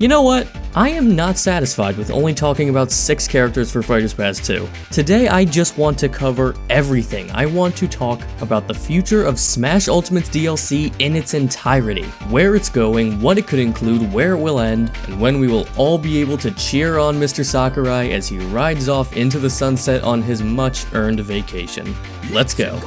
You know what? I am not satisfied with only talking about 6 characters for Fighters Pass 2. Today I just want to cover everything. I want to talk about the future of Smash Ultimate's DLC in its entirety, where it's going, what it could include, where it will end, and when we will all be able to cheer on Mr. Sakurai as he rides off into the sunset on his much-earned vacation. Let's go.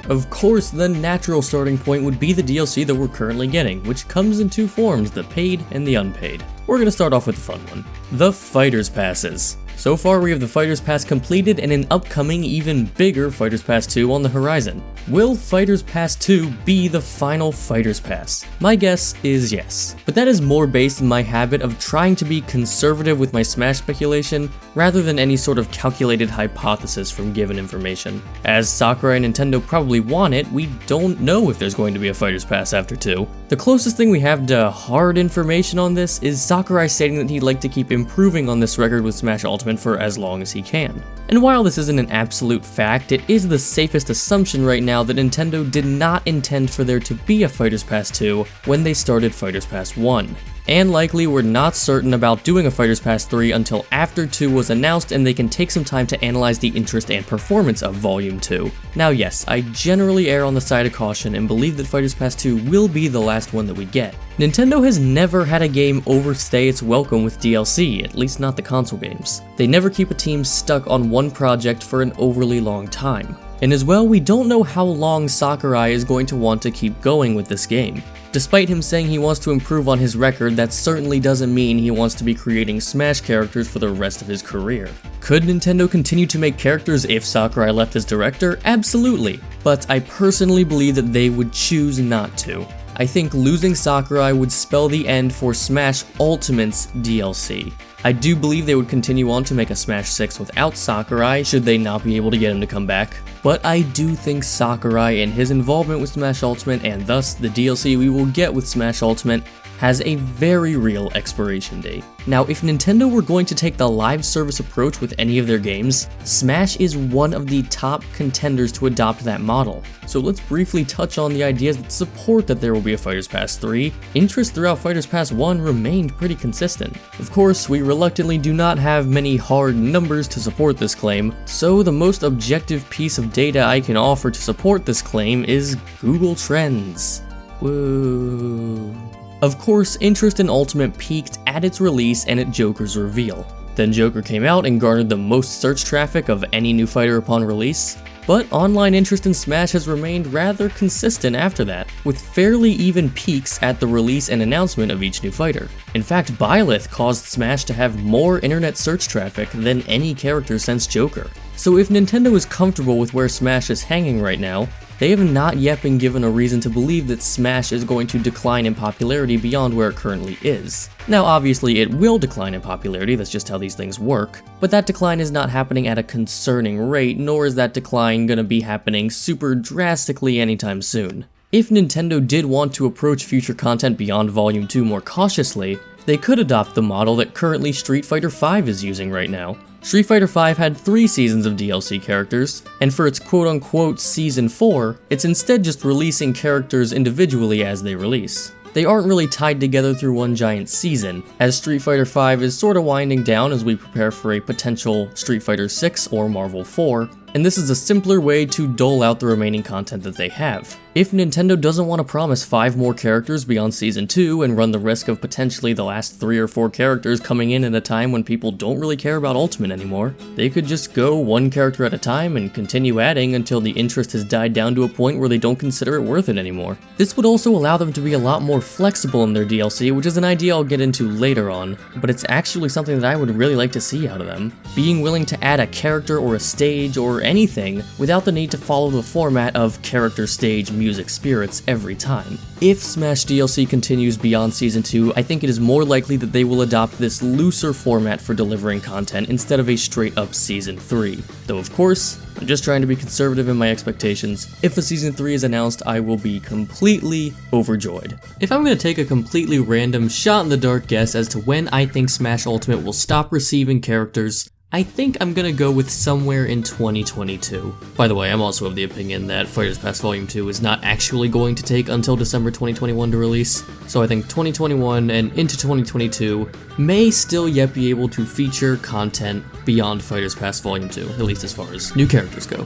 Of course, the natural starting point would be the DLC that we're currently getting, which comes in 2 forms, the paid and the unpaid. We're gonna start off with the fun one, the Fighters Passes. So far we have the Fighters Pass completed and an upcoming, even bigger Fighters Pass 2 on the horizon. Will Fighters Pass 2 be the final Fighters Pass? My guess is yes, but that is more based on my habit of trying to be conservative with my Smash speculation rather than any sort of calculated hypothesis from given information. As Sakurai and Nintendo probably want it, we don't know if there's going to be a Fighters Pass after 2. The closest thing we have to hard information on this is Sakurai stating that he'd like to keep improving on this record with Smash Ultimate for as long as he can. And while this isn't an absolute fact, it is the safest assumption right now that Nintendo did not intend for there to be a Fighters Pass 2 when they started Fighters Pass 1. And likely we're not certain about doing a Fighters Pass 3 until after 2 was announced and they can take some time to analyze the interest and performance of Volume 2. Now yes, I generally err on the side of caution and believe that Fighters Pass 2 will be the last one that we get. Nintendo has never had a game overstay its welcome with DLC, at least not the console games. They never keep a team stuck on one project for an overly long time. And as well, we don't know how long Sakurai is going to want to keep going with this game. Despite him saying he wants to improve on his record, that certainly doesn't mean he wants to be creating Smash characters for the rest of his career. Could Nintendo continue to make characters if Sakurai left as director? Absolutely, but I personally believe that they would choose not to. I think losing Sakurai would spell the end for Smash Ultimate's DLC. I do believe they would continue on to make a Smash 6 without Sakurai should they not be able to get him to come back, but I do think Sakurai and his involvement with Smash Ultimate and thus the DLC we will get with Smash Ultimate has a very real expiration date. Now, if Nintendo were going to take the live service approach with any of their games, Smash is one of the top contenders to adopt that model. So let's briefly touch on the ideas that support that there will be a Fighters Pass 3. Interest throughout Fighters Pass 1 remained pretty consistent. Of course, we reluctantly do not have many hard numbers to support this claim, so the most objective piece of data I can offer to support this claim is Google Trends. Woo. Of course, interest in Ultimate peaked at its release and at Joker's reveal. Then Joker came out and garnered the most search traffic of any new fighter upon release, but online interest in Smash has remained rather consistent after that, with fairly even peaks at the release and announcement of each new fighter. In fact, Byleth caused Smash to have more internet search traffic than any character since Joker. So if Nintendo is comfortable with where Smash is hanging right now, they have not yet been given a reason to believe that Smash is going to decline in popularity beyond where it currently is. Now obviously it will decline in popularity, that's just how these things work, but that decline is not happening at a concerning rate, nor is that decline gonna be happening super drastically anytime soon. If Nintendo did want to approach future content beyond Volume 2 more cautiously, they could adopt the model that currently Street Fighter V is using right now. Street Fighter V had 3 seasons of DLC characters, and for its quote-unquote Season 4, it's instead just releasing characters individually as they release. They aren't really tied together through one giant season, as Street Fighter V is sorta winding down as we prepare for a potential Street Fighter 6 or Marvel 4, and this is a simpler way to dole out the remaining content that they have. If Nintendo doesn't want to promise 5 more characters beyond Season 2 and run the risk of potentially the last 3 or 4 characters coming in at a time when people don't really care about Ultimate anymore, they could just go 1 character at a time and continue adding until the interest has died down to a point where they don't consider it worth it anymore. This would also allow them to be a lot more flexible in their DLC, which is an idea I'll get into later on, but it's actually something that I would really like to see out of them. Being willing to add a character or a stage or anything without the need to follow the format of character, stage, music, spirits every time. If Smash DLC continues beyond Season 2, I think it is more likely that they will adopt this looser format for delivering content instead of a straight up Season 3. Though of course, I'm just trying to be conservative in my expectations. If a Season 3 is announced, I will be completely overjoyed. If I'm going to take a completely random shot in the dark guess as to when I think Smash Ultimate will stop receiving characters, I think I'm gonna go with somewhere in 2022. By the way, I'm also of the opinion that Fighters Pass Volume 2 is not actually going to take until December 2021 to release, so I think 2021 and into 2022 may still yet be able to feature content beyond Fighters Pass Volume 2, at least as far as new characters go.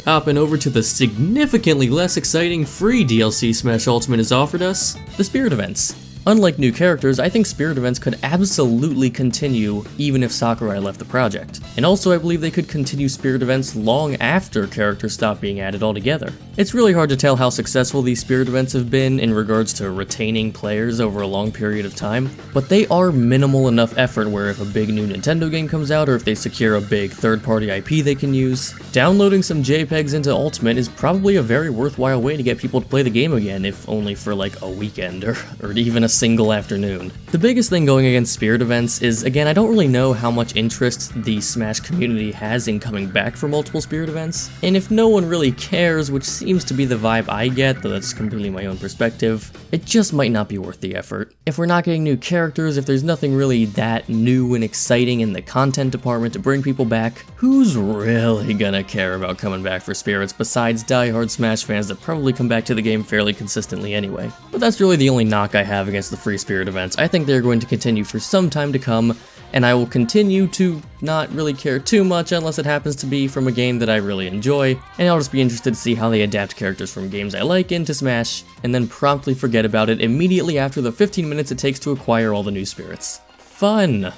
Hopping over to the significantly less exciting free DLC Smash Ultimate has offered us, the Spirit Events. Unlike new characters, I think Spirit Events could absolutely continue even if Sakurai left the project. And also I believe they could continue Spirit Events long after characters stop being added altogether. It's really hard to tell how successful these Spirit Events have been in regards to retaining players over a long period of time, but they are minimal enough effort where if a big new Nintendo game comes out or if they secure a big third-party IP they can use, downloading some JPEGs into Ultimate is probably a very worthwhile way to get people to play the game again, if only for like a weekend or even a single afternoon. The biggest thing going against Spirit Events is, again, I don't really know how much interest the Smash community has in coming back for multiple Spirit Events, and if no one really cares, which seems to be the vibe I get, though that's completely my own perspective, it just might not be worth the effort. If we're not getting new characters, if there's nothing really that new and exciting in the content department to bring people back, who's really gonna care about coming back for Spirits besides diehard Smash fans that probably come back to the game fairly consistently anyway? But that's really the only knock I have against the free Spirit Events. I think they're going to continue for some time to come, and I will continue to not really care too much unless it happens to be from a game that I really enjoy, and I'll just be interested to see how they adapt characters from games I like into Smash, and then promptly forget about it immediately after the 15 minutes it takes to acquire all the new spirits. Fun!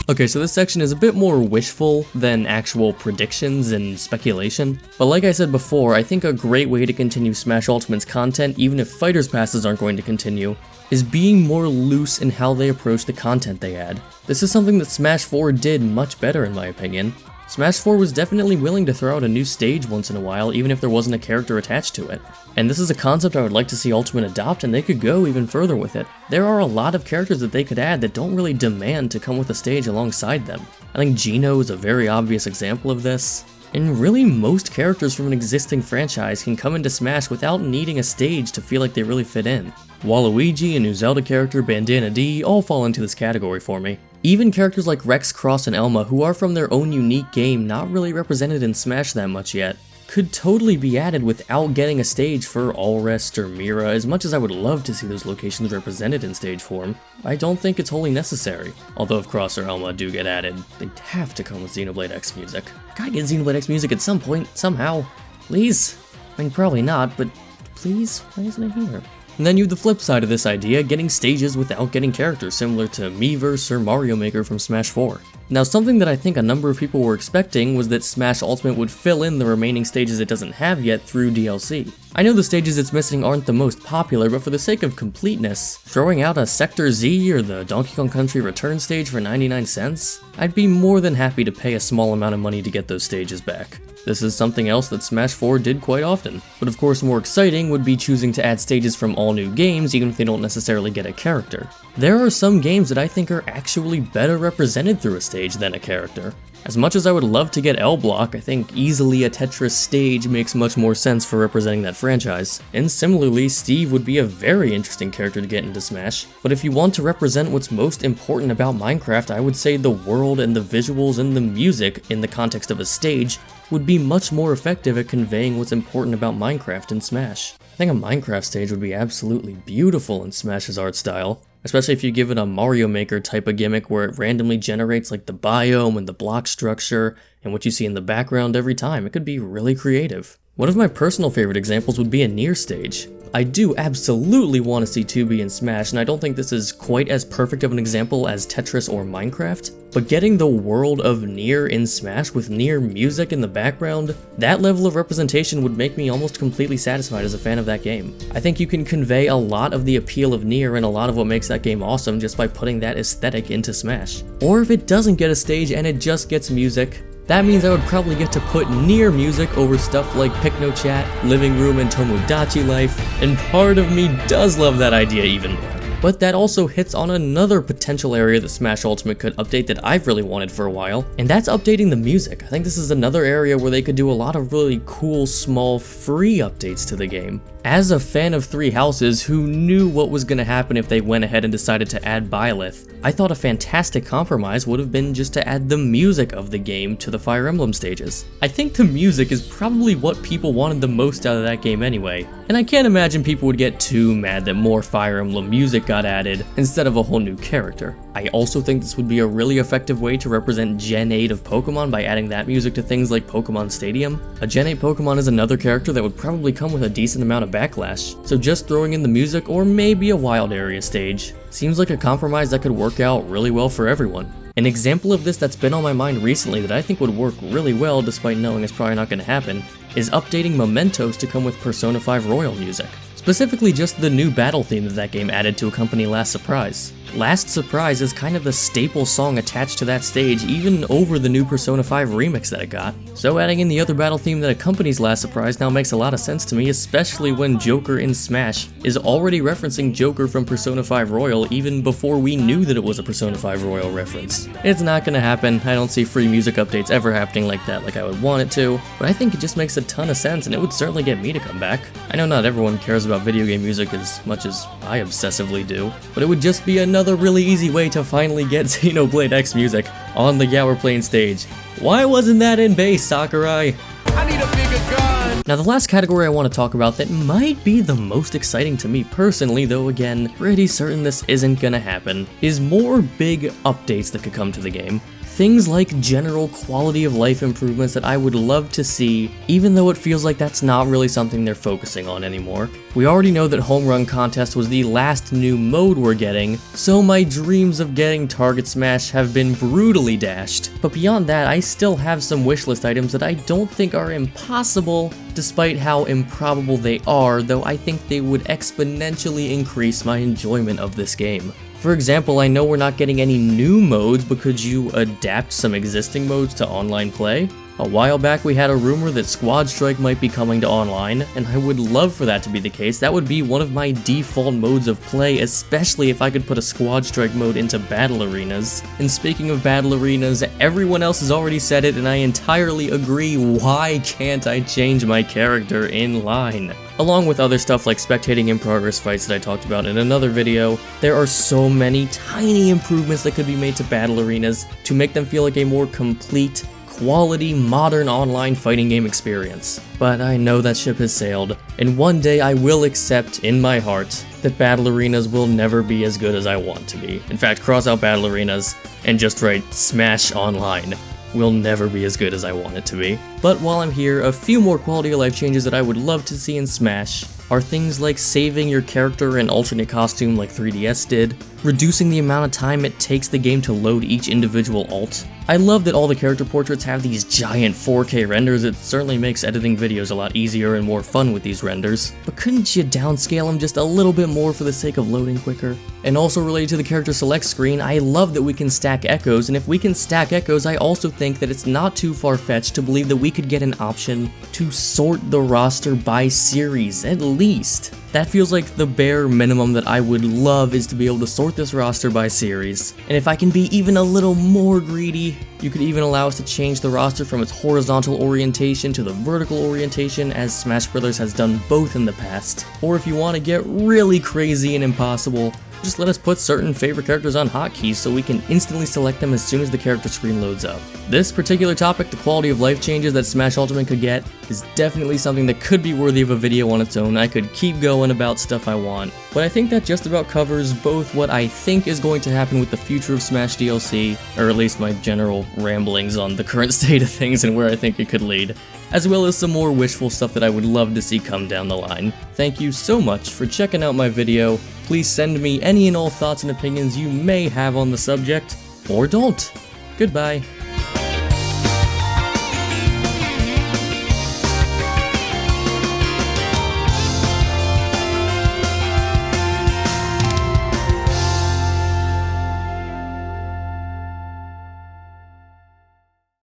Okay, so this section is a bit more wishful than actual predictions and speculation, but like I said before, I think a great way to continue Smash Ultimate's content, even if Fighters Passes aren't going to continue, is being more loose in how they approach the content they add. This is something that Smash 4 did much better in my opinion. Smash 4 was definitely willing to throw out a new stage once in a while, even if there wasn't a character attached to it. And this is a concept I would like to see Ultimate adopt, and they could go even further with it. There are a lot of characters that they could add that don't really demand to come with a stage alongside them. I think Geno is a very obvious example of this. And really most characters from an existing franchise can come into Smash without needing a stage to feel like they really fit in. Waluigi, a new Zelda character, Bandana D, all fall into this category for me. Even characters like Rex, Cross, and Elma, who are from their own unique game, not really represented in Smash that much yet, could totally be added without getting a stage for Allrest or Mira. As much as I would love to see those locations represented in stage form, I don't think it's wholly necessary. Although if Cross or Elma do get added, they'd have to come with Xenoblade X music. Gotta get Xenoblade X music at some point, somehow. Please? I mean, probably not, but please? Why isn't it here? And then you have the flip side of this idea, getting stages without getting characters, similar to Miiverse or Mario Maker from Smash 4. Now, something that I think a number of people were expecting was that Smash Ultimate would fill in the remaining stages it doesn't have yet through DLC. I know the stages it's missing aren't the most popular, but for the sake of completeness, throwing out a Sector Z or the Donkey Kong Country Return stage for 99 cents? I'd be more than happy to pay a small amount of money to get those stages back. This is something else that Smash 4 did quite often. But of course more exciting would be choosing to add stages from all new games even if they don't necessarily get a character. There are some games that I think are actually better represented through a stage than a character. As much as I would love to get L-Block, I think easily a Tetris stage makes much more sense for representing that franchise. And similarly, Steve would be a very interesting character to get into Smash. But if you want to represent what's most important about Minecraft, I would say the world and the visuals and the music in the context of a stage would be much more effective at conveying what's important about Minecraft in Smash. I think a Minecraft stage would be absolutely beautiful in Smash's art style. Especially if you give it a Mario Maker type of gimmick where it randomly generates like the biome and the block structure and what you see in the background every time. It could be really creative. One of my personal favorite examples would be a NieR stage. I do absolutely want to see 2B in Smash, and I don't think this is quite as perfect of an example as Tetris or Minecraft, but getting the world of NieR in Smash with NieR music in the background, that level of representation would make me almost completely satisfied as a fan of that game. I think you can convey a lot of the appeal of NieR and a lot of what makes that game awesome just by putting that aesthetic into Smash. Or if it doesn't get a stage and it just gets music, that means I would probably get to put NieR music over stuff like PicnoChat, Living Room, and Tomodachi Life, and part of me does love that idea even more. But that also hits on another potential area that Smash Ultimate could update that I've really wanted for a while, and that's updating the music. I think this is another area where they could do a lot of really cool, small, free updates to the game. As a fan of Three Houses who knew what was going to happen if they went ahead and decided to add Byleth, I thought a fantastic compromise would have been just to add the music of the game to the Fire Emblem stages. I think the music is probably what people wanted the most out of that game anyway, and I can't imagine people would get too mad that more Fire Emblem music got added instead of a whole new character. I also think this would be a really effective way to represent Gen 8 of Pokemon by adding that music to things like Pokemon Stadium. A Gen 8 Pokemon is another character that would probably come with a decent amount of backlash, so just throwing in the music or maybe a wild area stage seems like a compromise that could work out really well for everyone. An example of this that's been on my mind recently that I think would work really well despite knowing it's probably not going to happen is updating Mementos to come with Persona 5 Royal music. Specifically just the new battle theme that game added to accompany Last Surprise. Last Surprise is kind of the staple song attached to that stage, even over the new Persona 5 remix that it got. So adding in the other battle theme that accompanies Last Surprise now makes a lot of sense to me, especially when Joker in Smash is already referencing Joker from Persona 5 Royal even before we knew that it was a Persona 5 Royal reference. It's not gonna happen. I don't see free music updates ever happening like that like I would want it to, but I think it just makes a ton of sense and it would certainly get me to come back. I know not everyone cares about video game music as much as I obsessively do, but it would just be another really easy way to finally get Xenoblade X music on the Gower Plain stage. Why wasn't that in base, Sakurai? I need a bigger gun! Now the last category I want to talk about that might be the most exciting to me personally, though again, pretty certain this isn't gonna happen, is more big updates that could come to the game. Things like general quality of life improvements that I would love to see, even though it feels like that's not really something they're focusing on anymore. We already know that Home Run Contest was the last new mode we're getting, so my dreams of getting Target Smash have been brutally dashed. But beyond that, I still have some wishlist items that I don't think are impossible, despite how improbable they are, though I think they would exponentially increase my enjoyment of this game. For example, I know we're not getting any new modes, but could you adapt some existing modes to online play? A while back we had a rumor that Squad Strike might be coming to online, and I would love for that to be the case. That would be one of my default modes of play, especially if I could put a Squad Strike mode into battle arenas. And speaking of battle arenas, everyone else has already said it and I entirely agree. Why can't I change my character in line? Along with other stuff like spectating in progress fights that I talked about in another video, there are so many tiny improvements that could be made to battle arenas to make them feel like a more complete, quality, modern online fighting game experience. But I know that ship has sailed, and one day I will accept in my heart that battle arenas will never be as good as I want to be. In fact, cross out battle arenas and just write Smash Online will never be as good as I want it to be. But while I'm here, a few more quality of life changes that I would love to see in Smash are things like saving your character in alternate costume like 3DS did, reducing the amount of time it takes the game to load each individual alt. I love that all the character portraits have these giant 4K renders. It certainly makes editing videos a lot easier and more fun with these renders, but couldn't you downscale them just a little bit more for the sake of loading quicker? And also related to the character select screen, I love that we can stack echoes, and if we can stack echoes, I also think that it's not too far-fetched to believe that we could get an option to sort the roster by series, at least. That feels like the bare minimum that I would love, is to be able to sort this roster by series. And if I can be even a little more greedy, you could even allow us to change the roster from its horizontal orientation to the vertical orientation, as Smash Bros. Has done both in the past. Or if you want to get really crazy and impossible, just let us put certain favorite characters on hotkeys so we can instantly select them as soon as the character screen loads up. This particular topic, the quality of life changes that Smash Ultimate could get, is definitely something that could be worthy of a video on its own. I could keep going about stuff I want, but I think that just about covers both what I think is going to happen with the future of Smash DLC, or at least my general ramblings on the current state of things and where I think it could lead, as well as some more wishful stuff that I would love to see come down the line. Thank you so much for checking out my video. Please send me any and all thoughts and opinions you may have on the subject, or don't. Goodbye.